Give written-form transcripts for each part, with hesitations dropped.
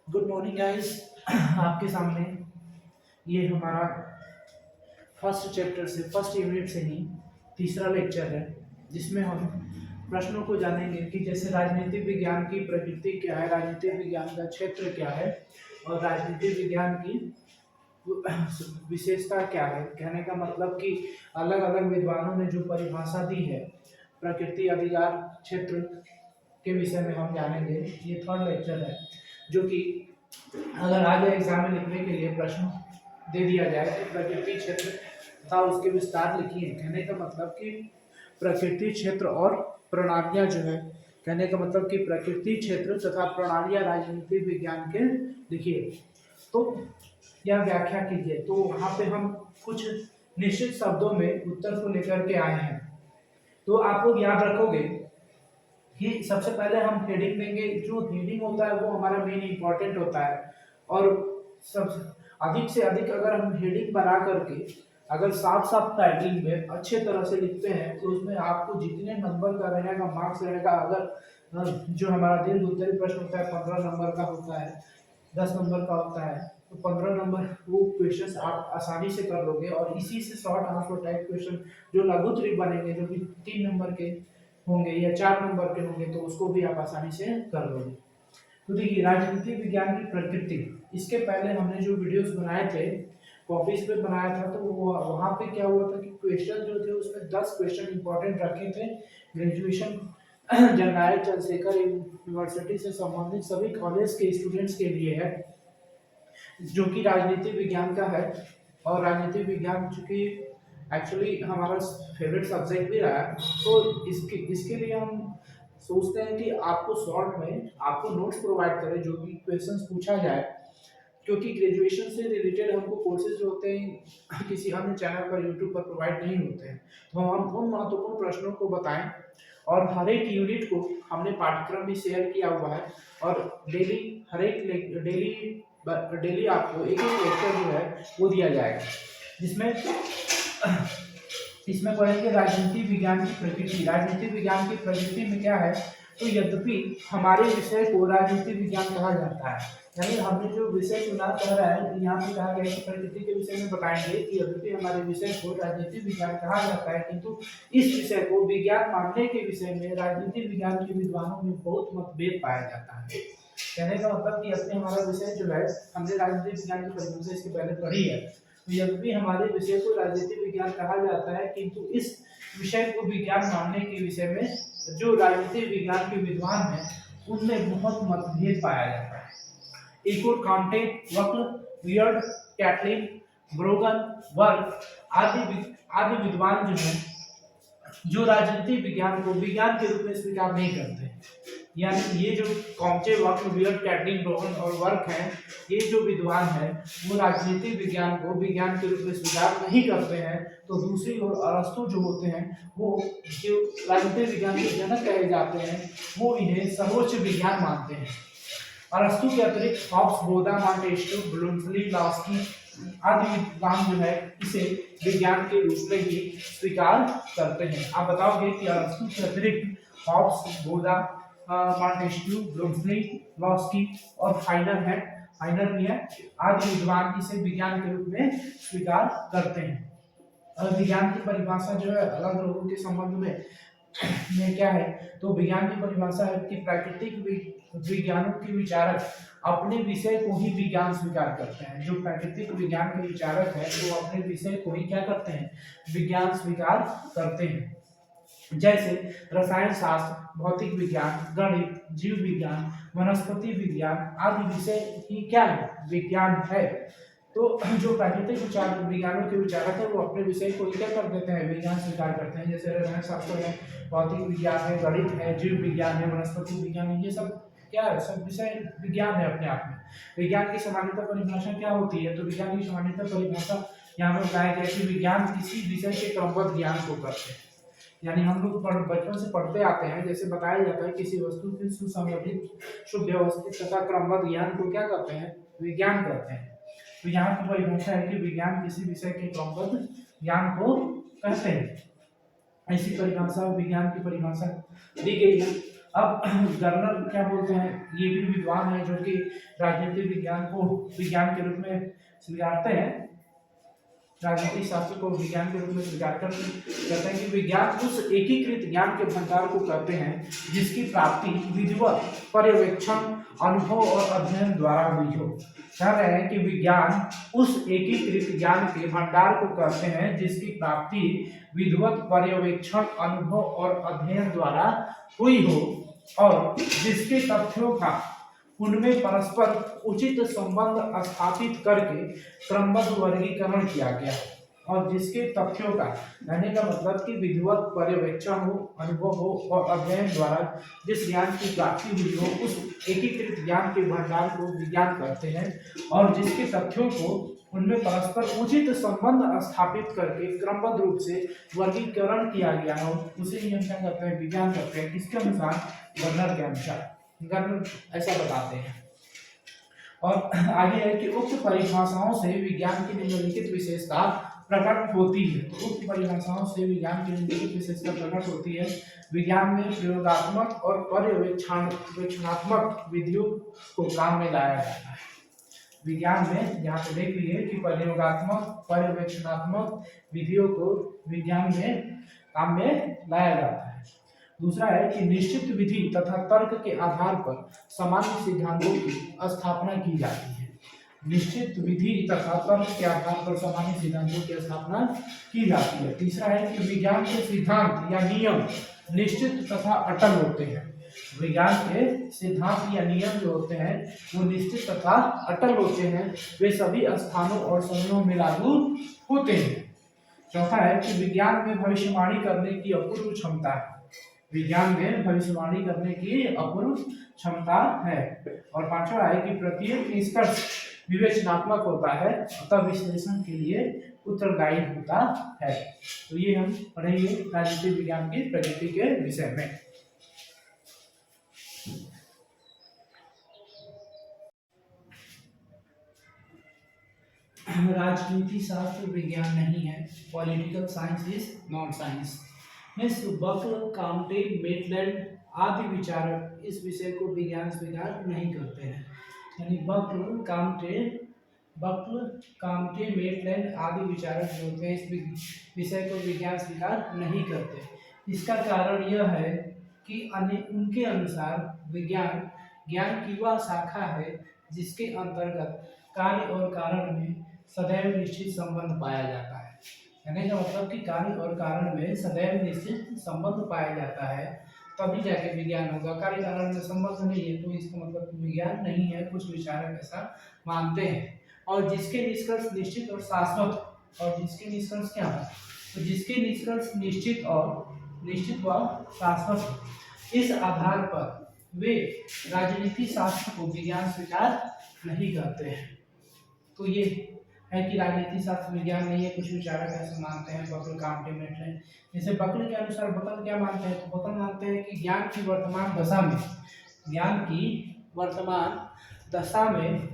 Good morning guys. आपके सामने ये हमारा फर्स्ट चैप्टर से फर्स्ट यूनिट से ही तीसरा लेक्चर है, जिसमें हम प्रश्नों को जानेंगे कि जैसे राजनीतिक विज्ञान की प्रकृति क्या है, राजनीतिक विज्ञान का क्षेत्र क्या है और राजनीतिक विज्ञान की विशेषता क्या है। कहने का मतलब कि अलग अलग विद्वानों ने जो परिभाषा दी है प्रकृति अधिकार क्षेत्र के विषय में हम जानेंगे। ये थर्ड लेक्चर है, जो कि अगर आगे एग्जाम में लिखने के लिए प्रश्न दे दिया जाए तो प्रकृति क्षेत्र तथा उसके विस्तार लिखिए। कहने का मतलब कि प्रकृति क्षेत्र और प्रणालियां जो है, कहने का मतलब कि प्रकृति क्षेत्र तथा प्रणालियां राजनीतिक विज्ञान के लिखिए। तो यह व्याख्या कीजिए। तो वहां पे हम कुछ निश्चित शब्दों में उत्तर को लेकर के आए हैं। तो आप लोग याद रखोगे कि सबसे पहले हम हेडिंग देंगे। जो हेडिंग होता है वो हमारा मेन इंपॉर्टेंट होता है, और सब अधिक से अधिक अगर हम हेडिंग बना करके अगर साफ साफ टाइटिल में अच्छे तरह से लिखते हैं तो उसमें आपको जितने नंबर का रहेगा मार्क्स रहेगा। अगर जो हमारा दीर्घ उत्तरीय प्रश्न होता है 15 नंबर का होता है, 10 नंबर का होता है, तो 15 नंबर वो क्वेश्चन आप आसानी से कर लोगे। और इसी से शॉर्ट आंसर टाइप क्वेश्चन जो लघु त्रिक बनेंगे, जो कि 3 नंबर के होंगे या 4 नंबर के होंगे, तो उसको भी आप आसानी से कर लोगे। तो देखिए, राजनीतिक विज्ञान की प्रकृति, इसके पहले हमने जो वीडियोस बनाए थे कॉपीज पे बनाया था, तो वो वहाँ पे क्या हुआ था कि क्वेश्चन जो थे उसमें 10 क्वेश्चन इंपॉर्टेंट रखे थे ग्रेजुएशन जनरल चंद्रशेखर यूनिवर्सिटी से संबंधित सभी कॉलेज के स्टूडेंट्स के लिए है, जो कि राजनीतिक विज्ञान का है। और राजनीतिक विज्ञान चूंकि एक्चुअली हमारा फेवरेट सब्जेक्ट भी रहा है, तो इसके इसके लिए हम सोचते हैं कि आपको शॉर्ट में आपको नोट्स प्रोवाइड करें जो कि क्वेश्चंस पूछा जाए, क्योंकि ग्रेजुएशन से रिलेटेड हमको कोर्सेज जो होते हैं किसी अन्य चैनल पर यूट्यूब पर प्रोवाइड नहीं होते हैं। तो हम उन महत्वपूर्ण प्रश्नों को बताएं, और हर एक यूनिट को हमने पाठ्यक्रम भी शेयर किया हुआ है, और डेली हर एक डेली आपको एक एक लेक्चर जो है वो दिया जाएगा, जिसमें इसमें पढ़ेंगे राजनीतिक विज्ञान की प्रकृति। राजनीतिक विज्ञान की प्रकृति में क्या है, तो यद्यपि हमारे विषय को राजनीतिक विज्ञान कहा जाता है, यानी हमने जो विषय चुना कह रहा है, यहाँ पे कहा गया है कि प्रकृति के विषय में बताएंगे कि यद्यपि हमारे विषय को राजनीतिक विज्ञान कहा जाता है, किंतु इस विषय को विज्ञान मानने के विषय में राजनीतिक विज्ञान के विद्वानों में बहुत मतभेद पाया जाता है। कहने का मतलब कि अपने हमारा विषय जो है, हमने राजनीतिक विज्ञान की परिभाषा इसके पहले पढ़ी है, तो यद्यपि हमारे विषय को राजनीतिक विज्ञान कहा जाता है, किंतु इस विषय को विज्ञान मानने के विषय में जो राजनीतिक विज्ञान के विद्वान हैं उनमें बहुत मतभेद पाया जाता है। एक और कांटे, वक्र, वियर्ड, कैटलिन, ब्रोगन, वर्ग आदि विद्वान जो हैं, जो राजनीतिक विज्ञान को विज्ञान के रूप में स्वीकार नहीं करते। यानी ये जो कॉम्चे, वक्र, वियर्ड, कैटलिन, ब्रोगन और वर्क हैं, ये जो विद्वान हैं वो राजनीतिक विज्ञान को विज्ञान के रूप में स्वीकार नहीं करते हैं। तो दूसरी ओर अरस्तु जो होते हैं, वो जो राजनीतिक विज्ञान के जनक कहे जाते हैं, वो इन्हें सर्वोच्च विज्ञान मानते हैं। अरस्तु के अतिरिक्त हॉब्स, बोधा, मॉन्टेस्क्यू, ब्लूमस्ली आदि विद्वान जो है इसे विज्ञान के रूप में ही स्वीकार करते हैं। आप बताओगे कि अरस्तु के अतिरिक्त हॉब्स, बोधा, मॉन्टेस्क्यू, ब्लूमस्ली और फाइनर भी है, आदि विद्वान इसे विज्ञान के रूप में स्वीकार करते हैं। और विज्ञान की परिभाषा जो है अलग लोगों के संबंध में क्या है, तो विज्ञान की परिभाषा है कि प्राकृतिक विज्ञानों के विचारक अपने विषय को ही विज्ञान स्वीकार करते हैं। जो प्राकृतिक विज्ञान के विचारक हैं वो अपने विषय को ही क्या करते हैं, विज्ञान स्वीकार करते हैं। जैसे रसायन शास्त्र, भौतिक विज्ञान, गणित, जीव विज्ञान, वनस्पति विज्ञान आदि विषय ही क्या है, विज्ञान है। तो जो प्राकृतिक विचार विज्ञानों के विचारक है वो अपने विषय को क्या कर देते हैं, विज्ञान स्वीकार करते हैं। जैसे रसायन शास्त्र है, भौतिक विज्ञान है, गणित है, जीव विज्ञान है, वनस्पति विज्ञान है, ये सब क्या है, सब विषय विज्ञान है अपने आप में। विज्ञान की सामान्यतः परिभाषा क्या होती है, तो विज्ञान की सामान्यतः परिभाषा यहाँ पर बताया गया कि विज्ञान किसी विषय के क्रमबद्ध ज्ञान को करते हैं। यानी हम लोग बचपन से पढ़ते आते हैं, जैसे बताया जाता है किसी वस्तु की सुसंगठित, सुव्यवस्थित तथा क्रमबद्ध ज्ञान को क्या करते हैं, विज्ञान करते हैं। तो यहाँ की परिभाषा है कि विज्ञान किसी विषय के क्रमबद्ध ज्ञान को कहते हैं। ऐसी परिभाषा विज्ञान की परिभाषा दी गई है। अब गर्नर क्या बोलते हैं, ये भी विद्वान है जो कि राजनीतिक विज्ञान को विज्ञान के रूप में स्वीकारते हैं, राजनीतिक शास्त्र को विज्ञान के रूप में स्वीकार कहते हैं कि विज्ञान उस एकीकृत ज्ञान के भंडार को कहते हैं जिसकी प्राप्ति विधिवत पर्यवेक्षण अनुभव और अध्ययन द्वारा हुई हो। कह रहे हैं कि विज्ञान उस एकीकृत ज्ञान के भंडार को कहते हैं जिसकी प्राप्ति विधिवत पर्यवेक्षण अनुभव और अध्ययन द्वारा हुई हो और जिसके तथ्यों का उनमें परस्पर उचित संबंध स्थापित करके क्रमबद्ध वर्गीकरण किया गया और जिसके तथ्यों का कहने का मतलब कि विधिवत पर्यवेक्षण हो, अनुभव हो और अध्ययन द्वारा जिस ज्ञान की प्राप्ति हुई हो उस एकीकृत ज्ञान के भंडार को विज्ञान कहते हैं और जिसके तथ्यों को उनमें परस्पर उचित संबंध स्थापित करके क्रमबद्ध रूप से वर्गीकरण किया गया हो उसे ही हम क्या कहते हैं, विज्ञान कहते हैं। किसके अनुसार? गर्नर के अनुसार। गर्नर ऐसा बताते हैं। और आगे है कि उक्त परिभाषाओं से विज्ञान की निम्नलिखित विशेषता प्रकट होती है। तो उक्त परिभाषाओं से विज्ञान की निम्नलिखित विशेषता प्रकट होती है। विज्ञान में प्रयोगात्मक और पर्यवेक्षणात्मक विधियों को काम में लाया जाता है। विज्ञान में यहाँ पे देख लीजिए कि प्रयोगात्मक पर्यवेक्षणात्मक विधियों को विज्ञान में काम में लाया जाता है। दूसरा है कि निश्चित विधि तथा तर्क के आधार पर सामान्य सिद्धांतों की स्थापना की जाती है। निश्चित विधि तथा तर्क के आधार पर सामान्य सिद्धांतों की स्थापना की जाती है। तीसरा है कि विज्ञान के सिद्धांत या नियम निश्चित तथा अटल होते हैं। विज्ञान के सिद्धांत या नियम जो होते हैं वो निश्चित तथा अटल होते हैं, वे सभी स्थानों और समयों में लागू होते हैं। चौथा है कि विज्ञान में भविष्यवाणी करने की अपूर्व क्षमता है। विज्ञान में भविष्यवाणी करने की अपूर्व क्षमता है। और पांचवा है कि प्रत्येक निष्कर्ष विवेचनात्मक होता है अतः विश्लेषण के लिए उत्तरदायी होता है। तो ये हम पढ़ेंगे राजनीतिक विज्ञान की प्रकृति के विषय में। राजनीति शास्त्र विज्ञान नहीं है। Political science is not science. Buckle, Comte, Maitland आदि विचारक इस विषय को विज्ञान स्वीकार नहीं करते हैं। यानी बकल, काम्टे, मेटलैंड आदि विचारक जो होते हैं इस विषय को विज्ञान स्वीकार नहीं करते। इसका कारण यह है कि उनके अनुसार विज्ञान ज्ञान की वह शाखा है जिसके अंतर्गत कार्य और कारण में सदैव निश्चित संबंध पाया जाता है। कहने का मतलब कि कार्य और कारण में सदैव निश्चित संबंध पाया जाता है, तभी जाके विज्ञान होगा। कार्य कारण में संबंध नहीं है तो इसका मतलब विज्ञान नहीं है। कुछ विचारक ऐसा मानते हैं। और जिसके निष्कर्ष निश्चित और शाश्वत, और जिसके निष्कर्ष क्या है, तो जिसके निष्कर्ष निश्चित व शाश्वत, इस आधार पर वे राजनीति शास्त्र को विज्ञान स्वीकार नहीं करते हैं। तो ये है कि राजनीति शास्त्र विज्ञान नहीं है। कुछ विचारक ऐसे मानते हैं। Buckle, Comte, Maitland. जैसे बकल के अनुसार बकल क्या मानते हैं, तो बकल मानते हैं कि ज्ञान की वर्तमान दशा में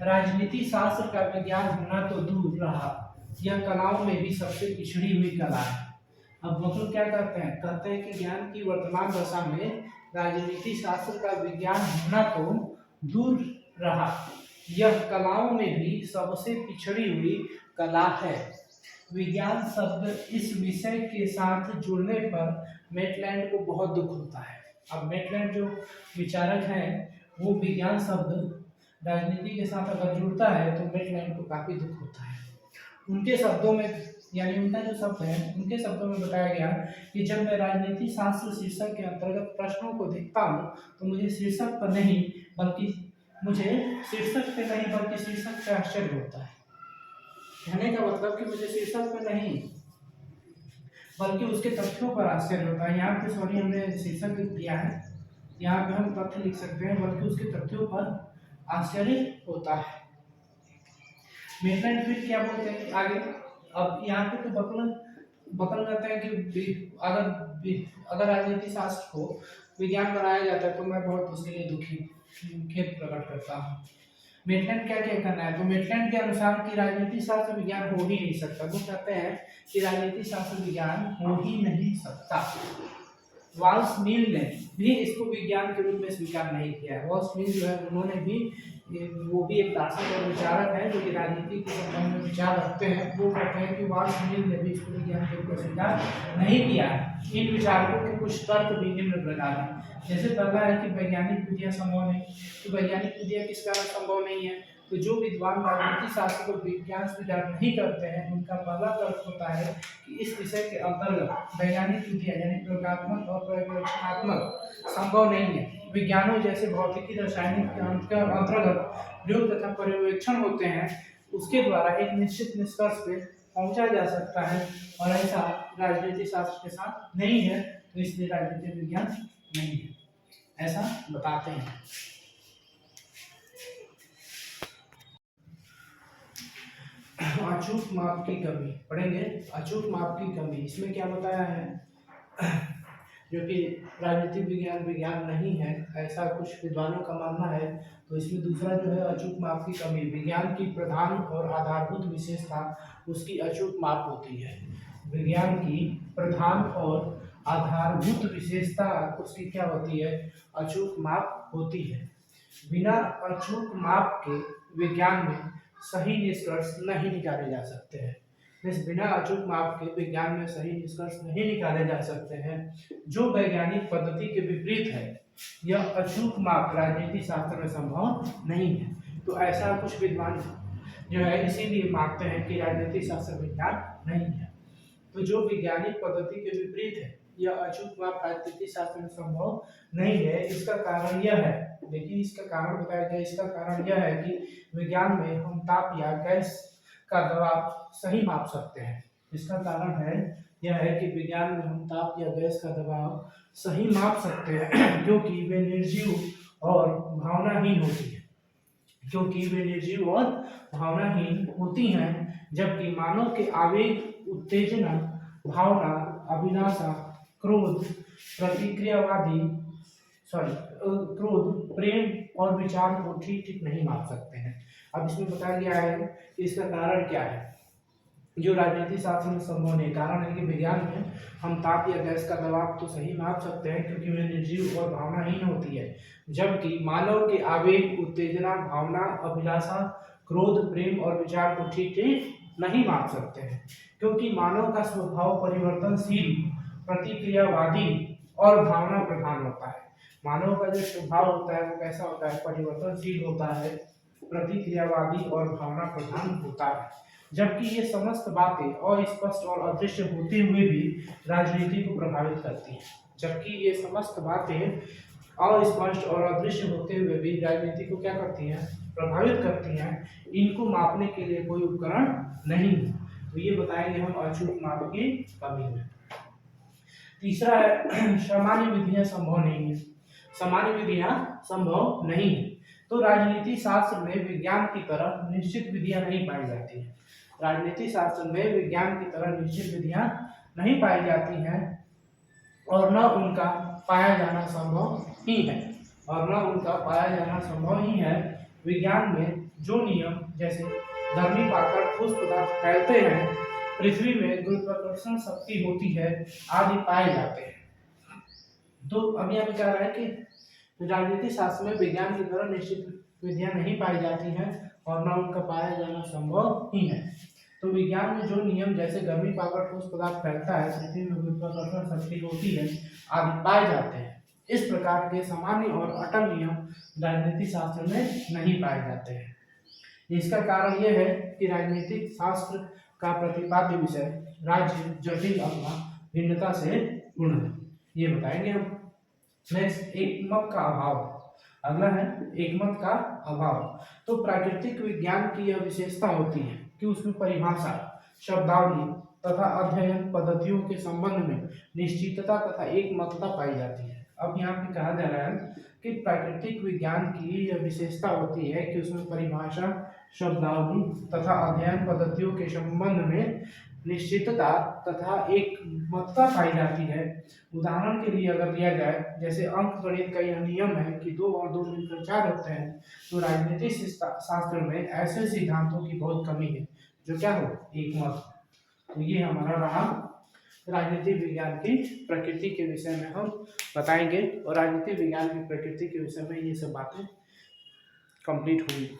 राजनीति शास्त्र का विज्ञान होना तो दूर रहा, यह कलाओं में भी सबसे पिछड़ी हुई कला है। अब बकल क्या कहते हैं कि ज्ञान की वर्तमान दशा में राजनीति शास्त्र का विज्ञान होना तो दूर रहा, यह कलाओं में भी सबसे पिछड़ी हुई कला है। विज्ञान शब्द इस विषय के साथ जुड़ने पर मेटलैंड को बहुत दुख होता है। अब मेटलैंड जो विचारक हैं वो विज्ञान शब्द राजनीति के साथ अगर जुड़ता है तो मेटलैंड को काफी दुख होता है। उनके शब्दों में, यानी उनका जो शब्द है उनके शब्दों में बताया गया कि जब मैं राजनीति शास्त्र शीर्षक के अंतर्गत प्रश्नों को देखता हूँ तो मुझे शीर्षक पर नहीं बल्कि शीर्षक पे आश्चर्य होता है। कहने का मतलब कि मुझे शीर्षक पे नहीं बल्कि उसके तथ्यों पर आश्चर्य होता है। यहाँ पे सॉरी हमने शीर्षक लिख दिया है, यहाँ पे हम तथ्य लिख सकते हैं, बल्कि उसके तथ्यों पर आश्चर्य होता है। मेटलैंड फिर क्या बोलते हैं आगे। अब यहाँ पे तो बकल कहते हैं कि अगर राजनीति शास्त्र को विज्ञान बनाया जाता है तो मैं बहुत उसके लिए खेद प्रकट करता हूँ। मेटलैंड क्या कहना है, तो मेटलैंड के अनुसार कि राजनीति शास्त्र विज्ञान हो ही नहीं सकता। वो कहते हैं कि राजनीति शास्त्र विज्ञान हो ही नहीं सकता। वाल्स मिल ने भी इसको विज्ञान के रूप में स्वीकार नहीं किया है। वाल्स मिल जो है उन्होंने भी वो भी एक दार्शनिक और विचारक है जो कि राजनीति के संबंध में विचार रखते हैं। वो कहते हैं कि वाल्स मिल ने भी इसको विज्ञान के रूप में स्वीकार नहीं किया है। इन विचारकों के कुछ तर्क भी निम्न प्रकार हैं। जैसे पहला है कि वैज्ञानिक विधियां संभव नहीं। तो वैज्ञानिक विधियां किस कारण संभव नहीं है? तो जो विद्वान राजनीति शास्त्र को विज्ञान स्वीकार नहीं करते हैं उनका पहला तर्क होता है कि इस विषय के अंतर्गत वैज्ञानिक विधियां यानी प्रयोगात्मक और पर्यवेक्षणात्मक संभव नहीं है। विज्ञानों जैसे भौतिकी रसायनिक के अंतर्गत प्रयोग तथा पर्यवेक्षण होते हैं उसके द्वारा एक निश्चित निष्कर्ष पे पहुंचा जा सकता है और ऐसा राजनीति शास्त्र के साथ नहीं है। तो इसलिए राजनीति विज्ञान नहीं है, ऐसा बताते हैं। अचूक माप की कमी पढ़ेंगे। अचूक माप की कमी, इसमें क्या बताया है जो कि राजनीतिक विज्ञान नहीं है ऐसा कुछ विद्वानों का मानना है। तो इसमें दूसरा जो है अचूक माप की कमी, विज्ञान की प्रधान और आधारभूत विशेषता उसकी अचूक माप होती है। विज्ञान की प्रधान और आधारभूत विशेषता उसकी क्या होती है? अचूक माप होती है। बिना अचूक माप के विज्ञान में सही निष्कर्ष नहीं निकाले जा सकते हैं। बिना अचूक माप के विज्ञान में सही निष्कर्ष नहीं निकाले जा सकते हैं। जो वैज्ञानिक पद्धति के विपरीत है यह अचूक माप राजनीति शास्त्र में संभव नहीं है। तो ऐसा कुछ विद्वान जो है इसीलिए मानते हैं कि राजनीति शास्त्र विज्ञान नहीं है। तो जो वैज्ञानिक पद्धति के विपरीत है यह अचूक माप राजनीति शास्त्र में संभव नहीं है। इसका कारण यह है, देखिए इसका कारण बताया गया। इसका कारण यह है कि विज्ञान में हम ताप या गैस का दबाव सही माप सकते हैं। इसका कारण है यह है कि विज्ञान में हम ताप या गैस का दबाव सही माप सकते हैं क्योंकि वे निर्जीव और भावनाहीन होती है। क्योंकि वे निर्जीव और भावनाहीन होती हैं, जबकि मानव के आवेग, उत्तेजना, भावना, अभिलाषा, क्रोध, क्रोध, प्रेम और विचार को ठीक ठीक नहीं माप सकते हैं। अब इसमें बताया गया है कि इसका कारण क्या है जो राजनीति शास्त्र में संभव नहीं। कारण है कि विज्ञान में हम ताप या गैस का दबाव तो सही माप सकते हैं क्योंकि वे निर्जीव और भावनाहीन होती है, जबकि मानव के आवेग, उत्तेजना, भावना, अभिलाषा, क्रोध, प्रेम और विचार को ठीक ठीक नहीं माप सकते हैं क्योंकि मानव का स्वभाव परिवर्तनशील, प्रतिक्रियावादी और भावना प्रधान होता है। मानव का जो स्वभाव होता है वो कैसा होता है? परिवर्तनशील होता है, प्रतिक्रियावादी और भावना प्रधान होता है। जबकि ये समस्त बातें अस्पष्ट और अदृश्य होते हुए भी राजनीति को प्रभावित करती हैं। जबकि ये समस्त बातें अस्पष्ट और अदृश्य होते हुए भी राजनीति को क्या करती हैं? प्रभावित करती हैं। इनको मापने के लिए कोई उपकरण नहीं है। तो ये बताएंगे हम अचूक माप की कमी में। तीसरा है सामान्य विधियां संभव नहीं है। सामान्य विधियां संभव नहीं है। तो राजनीति शास्त्र में विज्ञान की तरह निश्चित विधियां नहीं पाई जाती हैं। राजनीति शास्त्र में विज्ञान की तरह निश्चित विधियां नहीं पाई जाती हैं और न उनका पाया जाना संभव ही है। विज्ञान में जो नियम जैसे गर्मी पाकर ठोस पदार्थ फैलते हैं, पृथ्वी में गुरुत्वाकर्षण शक्ति होती है आदि पाए जाते हैं। तो अभी हम कह रहे हैं कि राजनीति शास्त्र में विज्ञान की तरह निश्चित विधियां नहीं पाई जाती हैं और न उनका पाया जाना संभव ही है। तो विज्ञान में जो नियम जैसे गर्मी पाकर ठोस पदार्थ फैलता है, पृथ्वी में गुरुत्वाकर्षण शक्ति होती है आदि पाए जाते हैं। इस प्रकार के सामान्य और अटल नियम राजनीतिक शास्त्र में नहीं पाए जाते हैं। इसका कारण यह है कि राजनीतिक शास्त्र का प्रतिपाद्य विषय राज्य जटिल अथवा भिन्नता से पूर्ण है। ये बताएंगे हम। नेक्स्ट, एकमत का अभाव। अगला है एकमत का अभाव। तो प्राकृतिक विज्ञान की यह विशेषता होती है कि उसमें परिभाषा, शब्दावली तथा अध्ययन पद्धतियों के संबंध में निश्चितता तथा एकमतता पाई जाती है। अब यहाँ पे कहा जा रहा है कि प्राकृतिक विज्ञान की यह विशेषता होती है कि उसमें परिभाषा, शब्दावली तथा अध्ययन पद्धतियों के संबंध में निश्चितता तथा एकमतता पाई जाती है। उदाहरण के लिए अगर लिया जाए, जैसे अंकगणित का यह नियम है कि 2 और 2 मिलकर 4 होते हैं, तो राजनीतिक शास्त्र में ऐसे सिद्धांतों की बहुत कमी है जो क्या हो? एकमत। तो ये हमारा रहा राजनीति विज्ञान की प्रकृति के विषय में हम बताएंगे और राजनीति विज्ञान की प्रकृति के विषय में ये सब बातें कंप्लीट होंगी।